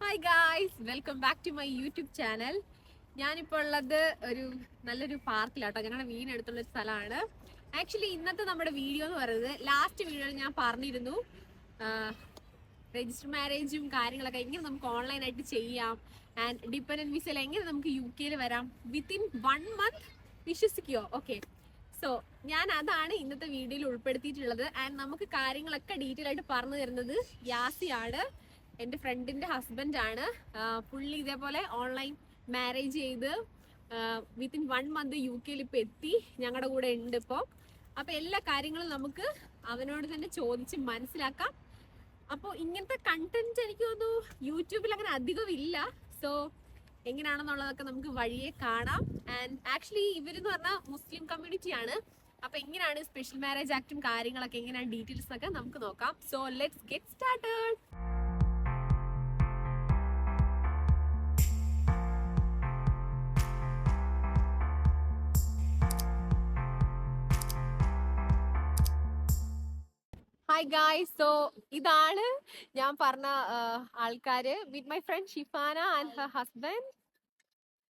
Hi guys, welcome back to my YouTube channel. ഞാനിപ്പോൾ ഉള്ളത് ഒരു നല്ലൊരു പാർക്കിലാട്ടോ. ഞങ്ങളുടെ വീടിനടുത്തുള്ള ഒരു സ്ഥലമാണ്. ആക്ച്വലി ഇന്നത്തെ നമ്മുടെ വീഡിയോ എന്ന് പറയുന്നത്, ലാസ്റ്റ് വീഡിയോയിൽ ഞാൻ പറഞ്ഞിരുന്നു രജിസ്റ്റർ മാരേജും കാര്യങ്ങളൊക്കെ എങ്ങനെ നമുക്ക് ഓൺലൈനായിട്ട് ചെയ്യാം, ആൻഡ് ഡിപ്പെൻഡന്റ് വിസയിൽ എങ്ങനെ നമുക്ക് UK വരാം വിത്തിൻ 1 month. വിശ്വസിക്കുമോ? ഓക്കെ. സോ ഞാൻ അതാണ് ഇന്നത്തെ വീഡിയോയിൽ ഉൾപ്പെടുത്തിയിട്ടുള്ളത്. ആൻഡ് നമുക്ക് കാര്യങ്ങളൊക്കെ ഡീറ്റെയിൽ ആയിട്ട് പറഞ്ഞു തരുന്നത് യാസിയാണ്, എൻ്റെ ഫ്രണ്ടിൻ്റെ ഹസ്ബൻഡാണ്. പുള്ളി ഇതേപോലെ ഓൺലൈൻ മാരേജ് ചെയ്ത് വിത്തിൻ 1 month UK ഇപ്പോൾ എത്തി, ഞങ്ങളുടെ കൂടെ ഉണ്ട് ഇപ്പോൾ. അപ്പോൾ എല്ലാ കാര്യങ്ങളും നമുക്ക് അവനോട് തന്നെ ചോദിച്ച് മനസ്സിലാക്കാം. അപ്പോൾ ഇങ്ങനത്തെ കണ്ടന്റ് എനിക്ക് തോന്നുന്നു യൂട്യൂബിൽ അങ്ങനെ അധികം ഇല്ല. സോ എങ്ങനെയാണെന്നുള്ളതൊക്കെ നമുക്ക് വഴിയെ കാണാം. ആൻഡ് ആക്ച്വലി ഇവരെന്ന് പറഞ്ഞാൽ മുസ്ലിം കമ്മ്യൂണിറ്റിയാണ്. അപ്പൊ എങ്ങനെയാണ് സ്പെഷ്യൽ മാരേജ് ആക്ടും കാര്യങ്ങളൊക്കെ എങ്ങനെയാണ് ഡീറ്റെയിൽസ് ഒക്കെ നമുക്ക് നോക്കാം. So let's get started. Hi guys, so ഇതാണ് ഞാൻ പറഞ്ഞ ആൾക്കാര് with my friend Shifana and her husband.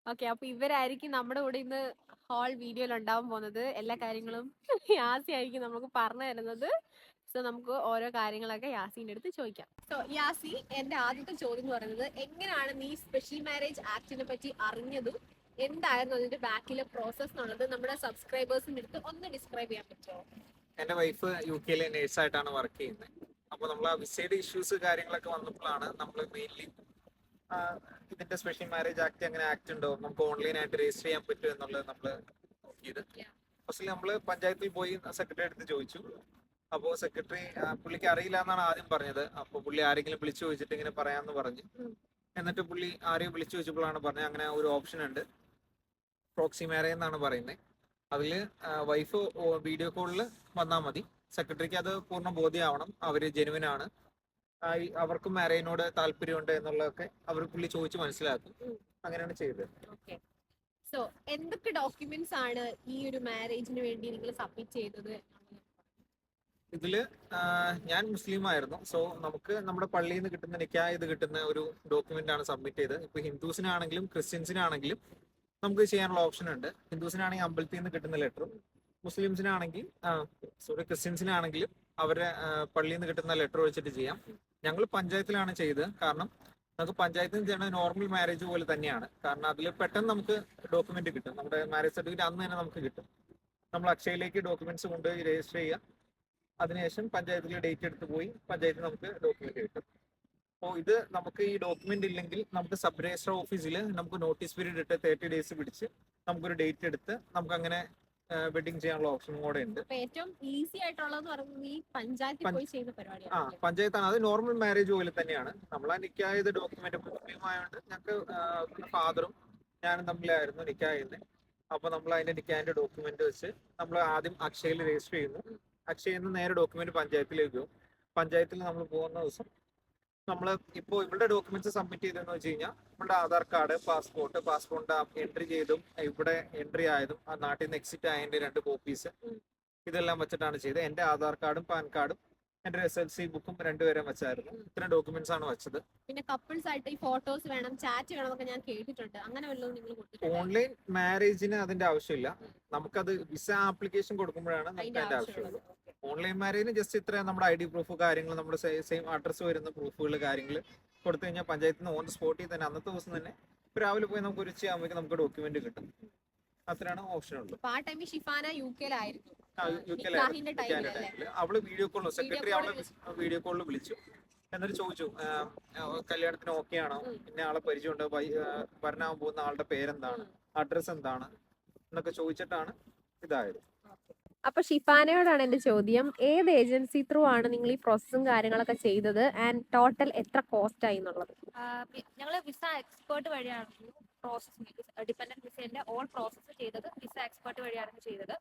Okay, അപ്പൊ ഇവരായിരിക്കും നമ്മുടെ കൂടെ ഇന്ന് ഹോൾ വീഡിയോയിൽ ഉണ്ടാവാൻ പോകുന്നത്. എല്ലാ കാര്യങ്ങളും യാസി ആയിരിക്കും നമുക്ക് പറഞ്ഞു തരുന്നത്. സോ നമുക്ക് ഓരോ കാര്യങ്ങളൊക്കെ യാസിന്റെ അടുത്ത് ചോദിക്കാം. സോ യാസി, എന്റെ ആദ്യത്തെ ചോദ്യം എന്ന് പറയുന്നത്, എങ്ങനെയാണ് നീ സ്പെഷ്യൽ മാരേജ് ആക്ടിനെ പറ്റി അറിഞ്ഞതും എന്തായിരുന്നു അതിന്റെ ബാക്കിലെ പ്രോസസ് എന്നുള്ളത് നമ്മുടെ സബ്സ്ക്രൈബേഴ്സിന്റെ അടുത്ത് ഒന്ന് ഡിസ്ക്രൈബ് ചെയ്യാൻ പറ്റുമോ? എന്റെ വൈഫ് UK നേഴ്സായിട്ടാണ് വർക്ക് ചെയ്യുന്നത്. അപ്പോൾ നമ്മൾ ആ വിസയുടെ ഇഷ്യൂസ് കാര്യങ്ങളൊക്കെ വന്നപ്പോഴാണ് നമ്മൾ മെയിൻലി ഇതിന്റെ സ്പെഷ്യൽ മാരേജ് ആക്ട് അങ്ങനെ ആക്ട് ഉണ്ടോ, നമുക്ക് ഓൺലൈനായിട്ട് രജിസ്റ്റർ ചെയ്യാൻ പറ്റുമോ എന്നുള്ളത് നമ്മൾ നോക്കിയത്. ഫസ്റ്റ് നമ്മൾ പഞ്ചായത്തിൽ പോയി സെക്രട്ടറി അടുത്ത് ചോദിച്ചു. അപ്പോൾ സെക്രട്ടറി പുള്ളിക്ക് അറിയില്ല എന്നാണ് ആദ്യം പറഞ്ഞത്. അപ്പോൾ പുള്ളി ആരെങ്കിലും വിളിച്ചു ചോദിച്ചിട്ട് ഇങ്ങനെ പറയാമെന്ന് പറഞ്ഞു. എന്നിട്ട് പുള്ളി ആരെയും വിളിച്ചു ചോദിച്ചപ്പോഴാണ് പറഞ്ഞത് അങ്ങനെ ഒരു ഓപ്ഷൻ ഉണ്ട്, പ്രോക്സി മാരേജ് എന്നാണ് പറയുന്നത്. അതിൽ വൈഫ് വീഡിയോ കോളിൽ വന്നാൽ മതി. സെക്രട്ടറിക്ക് അത് പൂർണ്ണ ബോധ്യമാവണം അവര് ജെനുവിൻ ആണ്, അവർക്ക് മാരേജിനോട് താല്പര്യമുണ്ട് എന്നുള്ളതൊക്കെ അവർ പുള്ളി ചോദിച്ച് മനസ്സിലാക്കും. അങ്ങനെയാണ് ചെയ്തത്. സോ എന്തൊക്കെ ഡോക്യുമെന്റ്സ് ആണ് ഈ ഒരു മാരേജിന് വേണ്ടി നിങ്ങൾ സബ്മിറ്റ് ചെയ്തത്? ഇതില് ഞാൻ മുസ്ലിം ആയിരുന്നു. സോ നമുക്ക് നമ്മുടെ പള്ളിയിൽ നിന്ന് കിട്ടുന്ന നിക്കാഹ് ഇത് കിട്ടുന്ന ഒരു ഡോക്യുമെന്റ് ആണ് സബ്മിറ്റ് ചെയ്തത്. ഇപ്പൊ ഹിന്ദുസിനാണെങ്കിലും ക്രിസ്ത്യൻസിനാണെങ്കിലും നമുക്ക് ചെയ്യാനുള്ള ഓപ്ഷൻ ഉണ്ട്. ഹിന്ദുസിനാണെങ്കിൽ അമ്പലത്തിൽ നിന്ന് കിട്ടുന്ന ലെറ്ററും, മുസ്ലിംസിനാണെങ്കിൽ ക്രിസ്ത്യൻസിനാണെങ്കിലും അവരുടെ പള്ളിയിൽ നിന്ന് കിട്ടുന്ന ലെറ്റർ വെച്ചിട്ട് ചെയ്യാം. ഞങ്ങൾ പഞ്ചായത്തിലാണ് ചെയ്തത്. കാരണം നമുക്ക് പഞ്ചായത്തിൽ നിന്ന് ചെയ്യുന്ന നോർമൽ മാരേജ് പോലെ തന്നെയാണ്. കാരണം അതിൽ പെട്ടെന്ന് നമുക്ക് ഡോക്യുമെന്റ് കിട്ടും. നമ്മുടെ മാരേജ് സർട്ടിഫിക്കറ്റ് അന്ന് തന്നെ നമുക്ക് കിട്ടും. നമ്മൾ അക്ഷയയിലേക്ക് ഡോക്യുമെന്റ്സ് കൊണ്ട് രജിസ്റ്റർ ചെയ്യുക, അതിനുശേഷം പഞ്ചായത്തിൽ ഡേറ്റ് എടുത്ത് പോയി പഞ്ചായത്തിൽ നമുക്ക് ഡോക്യുമെന്റ് കിട്ടും. അപ്പോൾ ഇത് നമുക്ക് ഈ ഡോക്യുമെന്റ് ഇല്ലെങ്കിൽ നമുക്ക് സബ് രജിസ്ട്രാർ ഓഫീസിൽ നമുക്ക് നോട്ടീസ് പീരീഡ് ഇട്ട് 30 days പിടിച്ച് നമുക്കൊരു ഡേറ്റ് എടുത്ത് നമുക്ക് അങ്ങനെ വെഡിങ് ചെയ്യാനുള്ള ഓപ്ഷനും കൂടെ ഉണ്ട്. ഏറ്റവും ഈസി ആയിട്ടുള്ളത് ഈ പഞ്ചായത്തിൽ പോയി ചെയ്യുന്ന പരിപാടിയാണ്. പഞ്ചായത്താണ്. അത് നോർമൽ മാരേജ് പോലെ തന്നെയാണ്. നമ്മൾ ആ നിക്കായത് ഡോക്യുമെന്റ് മുസ്ലിമായോണ്ട് ഞങ്ങൾക്ക് ഫാദറും ഞാനും തമ്മിലായിരുന്നു നിക്കാഹ് ചെയ്യുന്നത്. അപ്പൊ നമ്മൾ അതിന്റെ നിക്കാഹിന്റെ ഡോക്യുമെന്റ് വെച്ച് നമ്മൾ ആദ്യം അക്ഷയയിൽ രജിസ്റ്റർ ചെയ്യുന്നു. അക്ഷയയിൽ നിന്ന് നേരെ ഡോക്യുമെന്റ് പഞ്ചായത്തിലേക്ക് പോകും. പഞ്ചായത്തിൽ നമ്മൾ പോകുന്ന ദിവസം നമ്മൾ ഇപ്പോൾ ഇവിടെ ഡോക്യുമെന്റ്സ് സബ്മിറ്റ് ചെയ്തെന്ന് വെച്ച് കഴിഞ്ഞാൽ നമ്മുടെ ആധാർ കാർഡ്, പാസ്പോർട്ട് എൻട്രി ചെയ്തും ഇവിടെ എൻട്രി ആയതും ആ നാട്ടിൽ നിന്ന് എക്സിറ്റ് ആയതിന്റെ 2 കോപ്പീസ് ഇതെല്ലാം വെച്ചിട്ടാണ് ചെയ്തത്. എന്റെ ആധാർ കാർഡും പാൻ കാർഡും എന്റെ SLC ബുക്കും 2 പേരും വെച്ചായിരുന്നു. ഇത്രയും ഡോക്യുമെന്റ്സ് ആണ് വെച്ചത്. പിന്നെ കപ്പിൾസ് ആയിട്ട് ഈ ഫോട്ടോസ് വേണം, ചാറ്റ് വേണം എന്നൊക്കെ ഞാൻ കേട്ടിട്ടുണ്ട്. അങ്ങനെ വല്ലതും നിങ്ങൾ കൊടുത്തിട്ടുണ്ടോ? ഓൺലൈൻ മാരേജിന് അതിന്റെ ആവശ്യമില്ല. നമുക്കത് വിസ ആപ്ലിക്കേഷൻ കൊടുക്കുമ്പോഴാണ് നമുക്ക് അതിന്റെ ആവശ്യമുള്ളത്. ഓൺലൈൻ മാരേജിന് ജസ്റ്റ് ഇത്ര നമ്മുടെ ID പ്രൂഫ് കാര്യങ്ങൾ, നമ്മുടെ സെയിം അഡ്രസ്സ് വരുന്ന പ്രൂഫുകൾ കാര്യങ്ങൾ കൊടുത്തു കഴിഞ്ഞാൽ പഞ്ചായത്തിൽ നിന്ന് ഓൺ സ്പോട്ടിൽ തന്നെ അന്നത്തെ ദിവസം തന്നെ രാവിലെ പോയി നമുക്ക് ഒരു ഉച്ചയാകുമ്പോൾ നമുക്ക് ഡോക്യുമെന്റ് കിട്ടും. അത്രയാണ് ഓപ്ഷൻ ഉള്ളത്. ഷിഫാന UK-ലായിരുന്നു. അവള് വീഡിയോ കോളിൽ സെക്രട്ടറി അവളെ വീഡിയോ കോളിൽ വിളിച്ചു. എന്നിട്ട് ചോദിച്ചു കല്യാണത്തിന് ഓക്കെ ആണോ, പിന്നെ ആളെ പരിചയമുണ്ട്, വരനാൻ പോകുന്ന ആളുടെ പേരെന്താണ്, അഡ്രസ് എന്താണ് എന്നൊക്കെ ചോദിച്ചിട്ടാണ് ഇതായത്. അപ്പൊ ഷിഫാനയോടാണ് എന്റെ ചോദ്യം, ഏത് ഏജൻസി ത്രൂ ആണ് നിങ്ങൾ ഈ പ്രോസസ്സും കാര്യങ്ങളൊക്കെ ചെയ്തത്, ആൻഡ് ടോട്ടൽ എത്ര കോസ്റ്റ് ആയി എന്നുള്ളത്? ഞങ്ങൾ വിസ എക്സ്പേർട്ട് വഴിയാണ് പ്രോസസ്, ഡിപെൻഡന്റ് വിസേന്റെ ഓൾ പ്രോസസ്സ് ചെയ്തത് വിസ എക്സ്പേർട്ട് വഴിയാണ് ചെയ്തത്.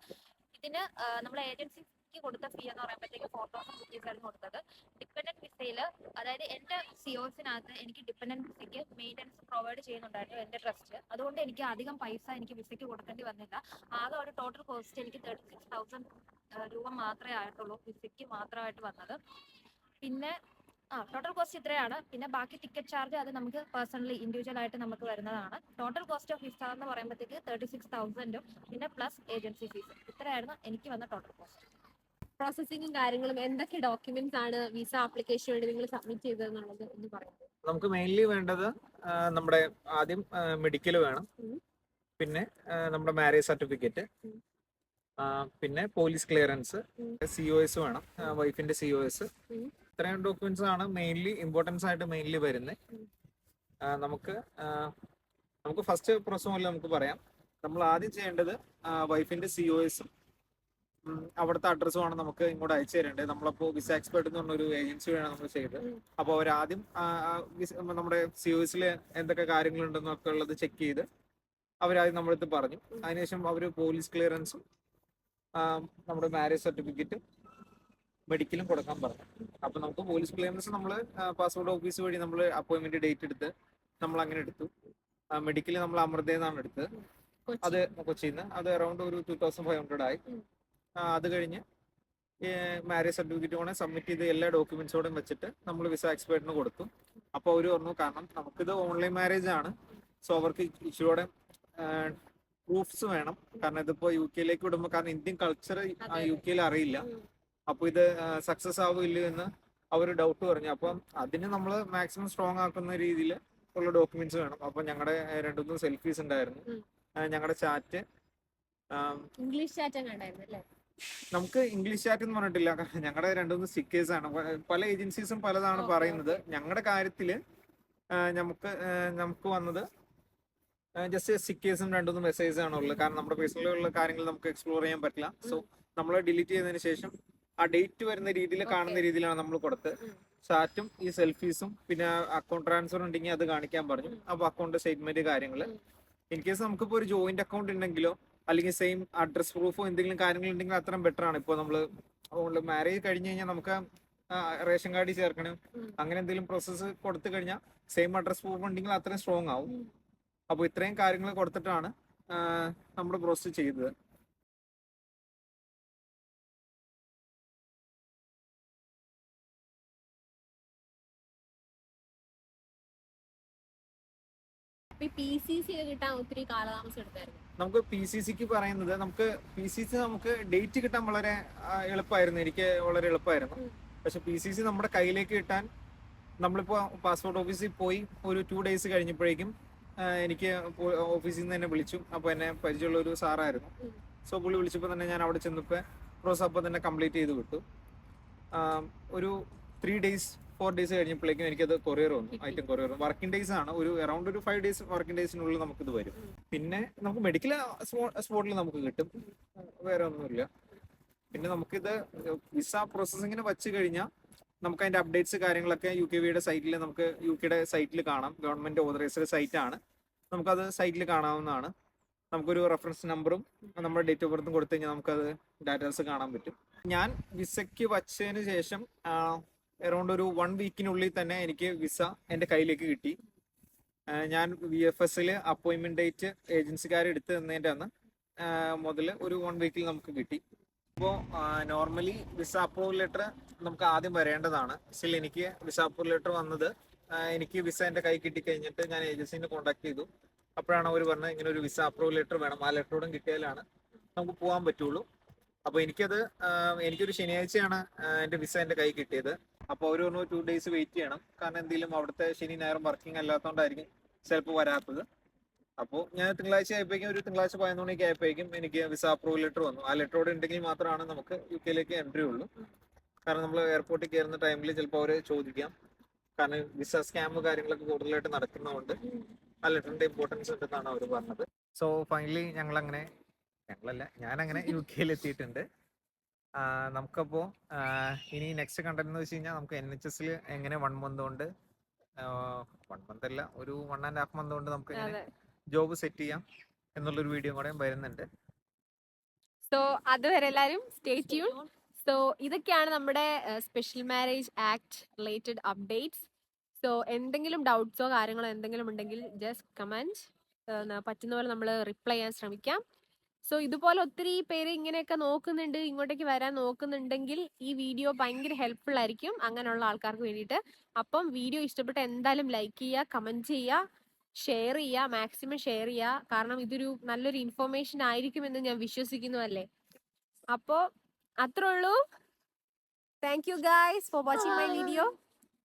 ഇതിന് നമ്മൾ ഏജൻസിക്ക് കൊടുത്ത ഫീ എന്ന് പറയുമ്പോഴത്തേക്ക് 4,000 rupees ആയിരുന്നു കൊടുത്തത്. ഡിപെൻഡന്റ് വിസയിൽ, അതായത് എന്റെ COസിനകത്ത് എനിക്ക് ഡിപെൻഡന്റ് വിസയ്ക്ക് മെയിൻ്റനൻസ് പ്രൊവൈഡ് ചെയ്യുന്നുണ്ടായിരുന്നു എന്റെ ട്രസ്റ്റ്. അതുകൊണ്ട് എനിക്ക് അധികം പൈസ എനിക്ക് വിസയ്ക്ക് കൊടുക്കേണ്ടി വന്നില്ല. ആകെ ഒരു ടോട്ടൽ കോസ്റ്റ് എനിക്ക് 36,000 രൂപ മാത്രമേ ആയിട്ടുള്ളൂ വിസയ്ക്ക് മാത്രമായിട്ട് വന്നത്. പിന്നെ ടോട്ടൽ കോസ്റ്റ് ഇത്രയാണ്. പിന്നെ ബാക്കി ടിക്കറ്റ് ചാർജ് അത് നമുക്ക് പേഴ്സണലി ഇൻഡിവിജ്വൽ ആയിട്ട് നമുക്ക് വരുന്നതാണ്. ടോട്ടൽ കോസ്റ്റ് ഓഫ് വിസ എന്ന് പറയുമ്പോഴത്തേക്ക് 36,000 പിന്നെ പ്ലസ് ഏജൻസി ഫീസ്. ഇത്രയായിരുന്നു എനിക്ക് വന്ന ടോട്ടൽ കോസ്റ്റ്. പ്രോസസ്സിങ്ങും കാര്യങ്ങളും എന്തൊക്കെ ഡോക്യുമെന്റ്സ് ആണ് വിസ ആപ്ലിക്കേഷൻ വേണ്ടി നിങ്ങൾ സബ്മിറ്റ് ചെയ്തതെന്നുള്ളത് എന്ന് പറയുന്നത്? നമുക്ക് മെയിൻലി വേണ്ടത് നമ്മുടെ ആദ്യം മെഡിക്കൽ വേണം, പിന്നെ നമ്മുടെ മാരേജ് സർട്ടിഫിക്കറ്റ്, പിന്നെ പോലീസ് ക്ലിയറൻസ്, COS വേണം, വൈഫിന്റെ COS. ഇത്രയും ഡോക്യുമെന്റ്സ് ആണ് മെയിൻലി ഇമ്പോർട്ടൻസ് ആയിട്ട് മെയിൻലി വരുന്നത്. നമുക്ക് നമുക്ക് ഫസ്റ്റ് പ്രോസസ് പോലെ നമുക്ക് പറയാം. നമ്മൾ ആദ്യം ചെയ്യേണ്ടത് വൈഫിന്റെ COS അവിടുത്തെ അഡ്രസ്സുമാണ് നമുക്ക് ഇങ്ങോട്ട് അയച്ചു തരേണ്ടത്. നമ്മളപ്പോൾ വിസ എക്സ്പെർട്ട് എന്ന് പറഞ്ഞൊരു ഏജൻസി വേണം നമ്മൾ ചെയ്തത്. അപ്പോൾ അവരാദ്യം നമ്മുടെ COSൽ എന്തൊക്കെ കാര്യങ്ങളുണ്ടെന്നൊക്കെ ഉള്ളത് ചെക്ക് ചെയ്ത് അവരാദ്യം നമ്മളടുത്ത് പറഞ്ഞു. അതിനുശേഷം അവർ പോലീസ് ക്ലിയറൻസും നമ്മുടെ മാരേജ് സർട്ടിഫിക്കറ്റും മെഡിക്കലും കൊടുക്കാൻ പറഞ്ഞു. അപ്പൊ നമുക്ക് പോലീസ് ക്ലിയറൻസ് നമ്മൾ പാസ്പോർട്ട് ഓഫീസ് വഴി നമ്മൾ അപ്പോയിന്റ്മെന്റ് ഡേറ്റ് എടുത്ത് നമ്മൾ അങ്ങനെ എടുത്തു. മെഡിക്കൽ നമ്മൾ അമൃതയെന്നാണ് എടുത്തത്, അത് കൊച്ചിയിൽ നിന്ന്. അത് അറൌണ്ട് ഒരു 2500 ആയി. അത് കഴിഞ്ഞ് മാരേജ് സർട്ടിഫിക്കറ്റ് കൂടെ സബ്മിറ്റ് ചെയ്ത് എല്ലാ ഡോക്യുമെന്റ്സോടും വെച്ചിട്ട് നമ്മൾ വിസ എക്സ്പേർട്ടിന് കൊടുത്തു. അപ്പോൾ അവർ പറഞ്ഞു, കാരണം നമുക്കിത് ഓൺലൈൻ മാരേജ് ആണ്, സോ അവർക്ക് ഇച്ചിരൂടെ പ്രൂഫ്സ് വേണം. കാരണം ഇതിപ്പോ UK വിടുമ്പോൾ, കാരണം ഇന്ത്യൻ കൾച്ചർ UK അറിയില്ല, അപ്പൊ ഇത് സക്സസ് ആവില്ല എന്ന് അവർ ഡൗട്ട് പറഞ്ഞു. അപ്പം അതിന് നമ്മൾ മാക്സിമം സ്ട്രോങ് ആക്കുന്ന രീതിയിൽ ഉള്ള ഡോക്യുമെന്റ്സ് വേണം. അപ്പൊ ഞങ്ങളുടെ 2-3 സെൽഫീസ് ഉണ്ടായിരുന്നു, ഞങ്ങളുടെ ചാറ്റ്, ഇംഗ്ലീഷ് ചാറ്റ് ഉണ്ടായിരുന്നു അല്ലേ? നമുക്ക് ഇംഗ്ലീഷ് ചാറ്റ് എന്ന് പറഞ്ഞിട്ടില്ല, ഞങ്ങളുടെ 2-3 സ്റ്റിക്കേഴ്സ് ആണ്. പല ഏജൻസീസും പലതാണ് പറയുന്നത്. ഞങ്ങളുടെ കാര്യത്തില് നമുക്ക് വന്നത് ജസ്റ്റ് സ്റ്റിക്കേഴ്സും 2-3 മെസ്സേജ് ആണ് ഉള്ളത്. കാരണം നമ്മുടെ പേഴ്സണലുള്ള കാര്യങ്ങൾ നമുക്ക് എക്സ്പ്ലോർ ചെയ്യാൻ പറ്റില്ല. സോ നമ്മൾ ഡിലീറ്റ് ചെയ്തതിന് ശേഷം ആ ഡേറ്റ് വരുന്ന രീതിയിൽ കാണുന്ന രീതിയിലാണ് നമ്മൾ കൊടുത്ത്. ചാറ്റും ഈ സെൽഫീസും പിന്നെ അക്കൗണ്ട് ട്രാൻസ്ഫർ ഉണ്ടെങ്കിൽ അത് കാണിക്കാൻ പറഞ്ഞു. അപ്പൊ അക്കൗണ്ട് സ്റ്റേറ്റ്മെന്റ് കാര്യങ്ങൾ, ഇൻ കേസ് നമുക്കിപ്പോ ഒരു ജോയിന്റ് അക്കൗണ്ട് ഉണ്ടെങ്കിലോ അല്ലെങ്കിൽ സെയിം അഡ്രസ് പ്രൂഫോ എന്തെങ്കിലും കാര്യങ്ങൾ ഉണ്ടെങ്കിൽ അത്രയും ബെറ്റർ ആണ്. ഇപ്പോൾ നമ്മൾ മാരേജ് കഴിഞ്ഞ് കഴിഞ്ഞാൽ നമുക്ക് റേഷൻ കാർഡിൽ ചേർക്കണം, അങ്ങനെ എന്തെങ്കിലും പ്രോസസ്സ് കൊടുത്തു കഴിഞ്ഞാൽ സെയിം അഡ്രസ് പ്രൂഫ് ഉണ്ടെങ്കിൽ അത്രയും സ്ട്രോങ് ആവും. അപ്പോൾ ഇത്രയും കാര്യങ്ങൾ കൊടുത്തിട്ടാണ് നമ്മൾ പ്രോസസ്സ് ചെയ്തത്. PCC കിട്ടാൻ ഒത്തിരി കാലതാമസം എടുത്തായിരുന്നു. നമുക്ക് PCCക്ക് പറയുന്നത്, നമുക്ക് PCC നമുക്ക് ഡേറ്റ് കിട്ടാൻ വളരെ എളുപ്പമായിരുന്നു, എനിക്ക് വളരെ എളുപ്പമായിരുന്നു. പക്ഷെ PCC നമ്മുടെ കയ്യിലേക്ക് കിട്ടാൻ നമ്മളിപ്പോ പാസ്പോർട്ട് ഓഫീസിൽ പോയി ഒരു 2 days കഴിഞ്ഞപ്പോഴേക്കും എനിക്ക് ഓഫീസിൽ നിന്ന് തന്നെ വിളിച്ചു. അപ്പോൾ എന്നെ പരിചയമുള്ള ഒരു സാറായിരുന്നു. സോ പുള്ളി വിളിച്ചപ്പോൾ തന്നെ ഞാൻ അവിടെ ചെന്നപ്പോൾ പ്രോസസ് അപ്പോൾ തന്നെ കംപ്ലീറ്റ് ചെയ്ത് വിട്ടു. ഒരു 3 days 4 days കഴിഞ്ഞപ്പോഴേക്കും എനിക്കത് കൊറിയർ വന്നു, ഐറ്റം കൊറിയർ വന്നു. വർക്കിംഗ് ഡേയ്സ് ആണ്, ഒരു അറൌണ്ട് ഒരു 5 days വർക്കിംഗ് ഡേയ്സിനുള്ളിൽ നമുക്കിത് വരും. പിന്നെ നമുക്ക് മെഡിക്കൽ സ്പോട്ടിൽ നമുക്ക് കിട്ടും, വേറെ ഒന്നുമില്ല. പിന്നെ നമുക്കിത് വിസ പ്രോസസ്സിങ്ങിന് വച്ച് കഴിഞ്ഞാൽ നമുക്ക് അതിന്റെ അപ്ഡേറ്റ്സ് കാര്യങ്ങളൊക്കെ UKVയുടെ സൈറ്റിൽ, നമുക്ക് UKയുടെ സൈറ്റിൽ കാണാം. ഗവൺമെന്റ് ഓതറൈസ്ഡ് സൈറ്റ് ആണ്, നമുക്കത് സൈറ്റിൽ കാണാവുന്നതാണ്. നമുക്കൊരു റെഫറൻസ് നമ്പറും നമ്മുടെ ഡേറ്റ് ഓഫ് ബർത്തും കൊടുത്തു കഴിഞ്ഞാൽ നമുക്കത് ഡാറ്റാസ് കാണാൻ പറ്റും. ഞാൻ വിസയ്ക്ക് വച്ചതിന് ശേഷം അറൗണ്ട് ഒരു 1 weekനുള്ളിൽ തന്നെ എനിക്ക് വിസ എൻ്റെ കയ്യിലേക്ക് കിട്ടി. ഞാൻ VFSൽ അപ്പോയിൻമെന്റ് ഡേറ്റ് ഏജൻസിക്കാർ എടുത്ത് തന്നതിൻ്റെ അന്ന് മുതൽ ഒരു 1 weekൽ നമുക്ക് കിട്ടി. അപ്പോൾ നോർമലി വിസ അപ്രൂവൽ ലെറ്റർ നമുക്ക് ആദ്യം വരേണ്ടതാണ്. സ്റ്റിൽ എനിക്ക് വിസ അപ്രൂവൽ ലെറ്റർ വന്നത്, എനിക്ക് വിസ എൻ്റെ കൈ കിട്ടി കഴിഞ്ഞിട്ട് ഞാൻ ഏജൻസിനെ കോൺടാക്ട് ചെയ്തു. അപ്പോഴാണ് അവർ പറഞ്ഞത് ഇങ്ങനെ ഒരു വിസ അപ്രൂവൽ ലെറ്റർ വേണം, ആ ലെറ്ററോടും കിട്ടിയാലാണ് നമുക്ക് പോകാൻ പറ്റുള്ളൂ. അപ്പോൾ എനിക്കൊരു ശനിയാഴ്ചയാണ് എൻ്റെ വിസ എൻ്റെ കൈ കിട്ടിയത്. അപ്പോൾ അവർ പറഞ്ഞു 2 days വെയിറ്റ് ചെയ്യണം, കാരണം എന്തെങ്കിലും അവിടുത്തെ ശനി ഞായറും വർക്കിംഗ് അല്ലാത്തതുകൊണ്ടായിരിക്കും ചിലപ്പോൾ വരാത്തത്. അപ്പോൾ ഞാൻ തിങ്കളാഴ്ച ആയപ്പോഴേക്കും, ഒരു തിങ്കളാഴ്ച 11 മണിക്ക് ആയപ്പോഴേക്കും എനിക്ക് വിസ അപ്രൂവൽ ലെറ്റർ വന്നു. ആ ലെറ്ററോട് ഉണ്ടെങ്കിൽ മാത്രമാണ് നമുക്ക് UKയിലേക്ക് എൻട്രി ഉള്ളൂ. കാരണം നമ്മൾ എയർപോർട്ടിൽ കയറുന്ന ടൈമിൽ ചിലപ്പോൾ അവർ ചോദിക്കാം, കാരണം വിസ സ്കാം കാര്യങ്ങളൊക്കെ കൂടുതലായിട്ട് നടക്കുന്നതുകൊണ്ട് ആ ലെറ്ററിന്റെ ഇമ്പോർട്ടൻസ് ഉണ്ടെന്നാണ് അവർ പറഞ്ഞത്. സോ ഫൈനലി ഞാനങ്ങനെ UKയിൽ എത്തിയിട്ടുണ്ട്. നമുക്കപ്പോൾ ഇനി നെക്സ്റ്റ് കണ്ടന്റ് എന്ന് വെച്ച് കഴിഞ്ഞാൽ നമുക്ക് NHSൽ എങ്ങനെ 1 month കൊണ്ട് 1 month അല്ല, ഒരു 1.5 month കൊണ്ട് നമുക്ക് എങ്ങനെ ജോബ് സെറ്റ് ചെയ്യാം എന്നുള്ളൊരു വീഡിയോ കൂടെ വരുന്നുണ്ട്. സോ അതുവരെ എല്ലാവരും സ്റ്റേ ട്യൂൺ. സോ ഇതൊക്കെയാണ് നമ്മുടെ special marriage act related updates. So എന്തെങ്കിലും ഡൗട്ട്സോ കാര്യങ്ങളോ എന്തെങ്കിലും ഉണ്ടെങ്കിൽ ജസ്റ്റ് കമന്റ്, പറ്റുന്ന പോലെ നമ്മൾ റിപ്ലൈ ചെയ്യാൻ ശ്രമിക്കാം. സോ ഇതുപോലെ ഒത്തിരി പേര് ഇങ്ങനെയൊക്കെ നോക്കുന്നുണ്ട്, ഇങ്ങോട്ടേക്ക് വരാൻ നോക്കുന്നുണ്ടെങ്കിൽ ഈ വീഡിയോ ഭയങ്കര ഹെൽപ്ഫുൾ ആയിരിക്കും അങ്ങനെയുള്ള ആൾക്കാർക്ക് വേണ്ടിയിട്ട്. അപ്പം വീഡിയോ ഇഷ്ടപ്പെട്ട എന്തായാലും ലൈക്ക് ചെയ്യുക, കമന്റ് ചെയ്യുക, ഷെയർ ചെയ്യുക, മാക്സിമം ഷെയർ ചെയ്യുക. കാരണം ഇതൊരു നല്ലൊരു ഇൻഫോർമേഷൻ ആയിരിക്കുമെന്ന് ഞാൻ വിശ്വസിക്കുന്നു അല്ലേ. അപ്പോൾ അത്രേ ഉള്ളൂ. Thank you guys for watching my video.